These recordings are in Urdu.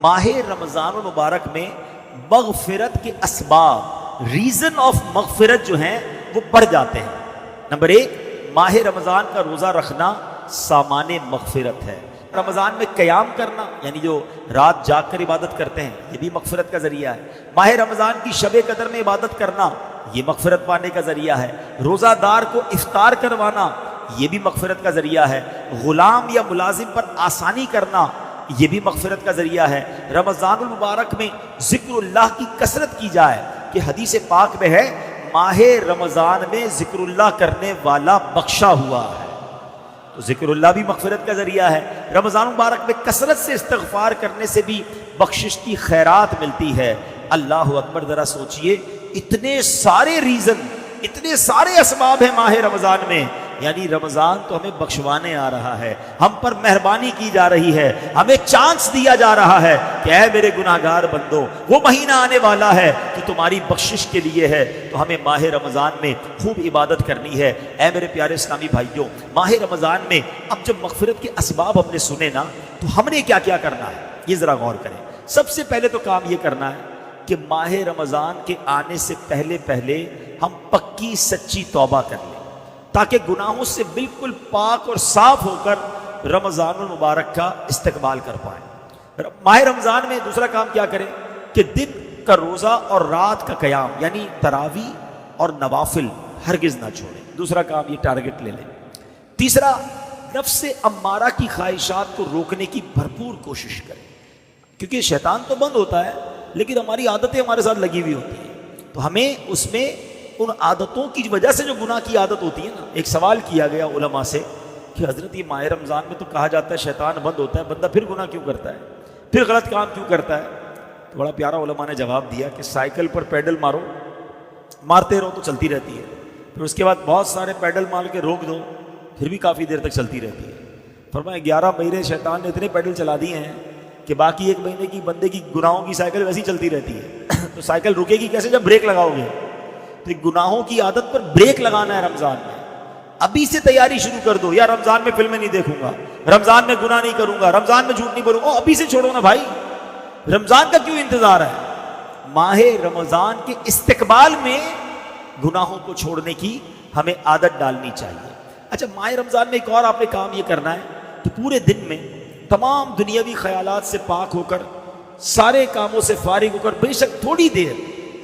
ماہ رمضان المبارک میں مغفرت کے اسباب، ریزن آف مغفرت جو ہیں وہ بڑھ جاتے ہیں۔ نمبر ایک، ماہ رمضان کا روزہ رکھنا سامان مغفرت ہے۔ رمضان میں قیام کرنا، یعنی جو رات جاگ کر عبادت کرتے ہیں، یہ بھی مغفرت کا ذریعہ ہے۔ ماہ رمضان کی شب قدر میں عبادت کرنا، یہ مغفرت پانے کا ذریعہ ہے۔ روزہ دار کو افطار کروانا، یہ بھی مغفرت کا ذریعہ ہے۔ غلام یا ملازم پر آسانی کرنا، یہ بھی مغفرت کا ذریعہ ہے۔ رمضان المبارک میں ذکر اللہ کی کثرت کی جائے کہ حدیث پاک میں ہے ماہ رمضان میں ذکر اللہ کرنے والا بخشا ہوا ہے، تو ذکر اللہ بھی مغفرت کا ذریعہ ہے۔ رمضان مبارک میں کثرت سے استغفار کرنے سے بھی بخشش کی خیرات ملتی ہے۔ اللہ اکبر، ذرا سوچئے، اتنے سارے ریزن، اتنے سارے اسباب ہیں ماہ رمضان میں، یعنی رمضان تو ہمیں بخشوانے آ رہا ہے، ہم پر مہربانی کی جا رہی ہے، ہمیں چانس دیا جا رہا ہے کہ اے میرے گناہگار بندو، وہ مہینہ آنے والا ہے کہ تمہاری بخشش کے لیے ہے، تو ہمیں ماہ رمضان میں خوب عبادت کرنی ہے۔ اے میرے پیارے اسلامی بھائیوں، ماہ رمضان میں اب جب مغفرت کے اسباب ہم نے سنے نا، تو ہم نے کیا کیا کرنا ہے یہ ذرا غور کریں۔ سب سے پہلے تو کام یہ کرنا ہے کہ ماہ رمضان کے آنے سے پہلے پہلے ہم پکی سچی توبہ کر لیں، تاکہ گناہوں سے بالکل پاک اور صاف ہو کر رمضان المبارک کا استقبال کر پائیں۔ ماہ رمضان میں دوسرا کام کیا کریں کہ دن کا روزہ اور رات کا قیام، یعنی تراویح اور نوافل ہرگز نہ چھوڑیں۔ دوسرا کام یہ ٹارگٹ لے لیں۔ تیسرا، نفس امارہ کی خواہشات کو روکنے کی بھرپور کوشش کریں، کیونکہ شیطان تو بند ہوتا ہے لیکن ہماری عادتیں ہمارے ساتھ لگی ہوئی ہوتی ہیں، تو ہمیں اس میں ان عادتوں کی وجہ سے جو گناہ کی عادت ہوتی ہے نا، ایک سوال کیا گیا علماء سے کہ حضرت یہ ماہ رمضان میں تو کہا جاتا ہے شیطان بند ہوتا ہے، بندہ پھر گناہ کیوں کرتا ہے، پھر غلط کام کیوں کرتا ہے؟ تو بڑا پیارا علماء نے جواب دیا کہ سائیکل پر پیڈل مارو، مارتے رہو تو چلتی رہتی ہے، پھر اس کے بعد بہت سارے پیڈل مار کے روک دو، پھر بھی کافی دیر تک چلتی رہتی ہے۔ فرمایا 11 مہینے شیطان نے اتنے پیڈل چلا دیے ہیں کہ باقی 1 مہینے کی بندے کی گناہوں کی سائیکل ویسی چلتی رہتی ہے، تو سائیکل رکے گی کیسے جب بریک لگاؤ گے؟ تو گناہوں کی عادت پر بریک لگانا ہے رمضان میں۔ ابھی سے تیاری شروع کر دو، یا رمضان میں فلمیں نہیں دیکھوں گا، رمضان میں گناہ نہیں کروں گا، رمضان میں جھوٹ نہیں بولوں گا، ابھی سے چھوڑو نا بھائی، رمضان کا کیوں انتظار ہے؟ ماہ رمضان کے استقبال میں گناہوں کو چھوڑنے کی ہمیں عادت ڈالنی چاہیے۔ اچھا، ماہ رمضان میں ایک اور آپ نے کام یہ کرنا ہے کہ پورے دن میں تمام دنیاوی خیالات سے پاک ہو کر، سارے کاموں سے فارغ ہو کر، بے شک تھوڑی دیر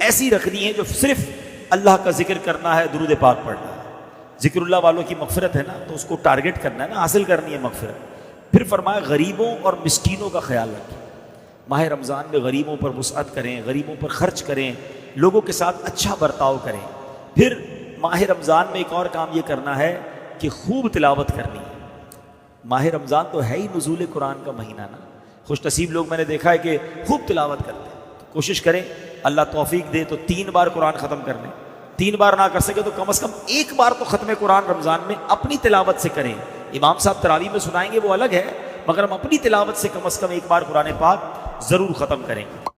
ایسی رکھنی ہے جو صرف اللہ کا ذکر کرنا ہے، درود پاک پڑھنا ہے۔ ذکر اللہ والوں کی مغفرت ہے نا، تو اس کو ٹارگٹ کرنا ہے نا، حاصل کرنی ہے مغفرت۔ پھر فرمایا غریبوں اور مسکینوں کا خیال رکھیں۔ ماہ رمضان میں غریبوں پر وسعت کریں، غریبوں پر خرچ کریں، لوگوں کے ساتھ اچھا برتاؤ کریں۔ پھر ماہ رمضان میں ایک اور کام یہ کرنا ہے کہ خوب تلاوت کرنی ہے۔ ماہ رمضان تو ہے ہی نزول قرآن کا مہینہ نا، خوش نصیب لوگ میں نے دیکھا ہے کہ خوب تلاوت کرتے ہیں، تو کوشش کریں اللہ توفیق دے تو 3 بار قرآن ختم کر لیں۔ 3 بار نہ کر سکے تو کم از کم 1 بار تو ختم قرآن رمضان میں اپنی تلاوت سے کریں۔ امام صاحب تراویح میں سنائیں گے وہ الگ ہے، مگر ہم اپنی تلاوت سے کم از کم 1 بار قرآن پاک ضرور ختم کریں۔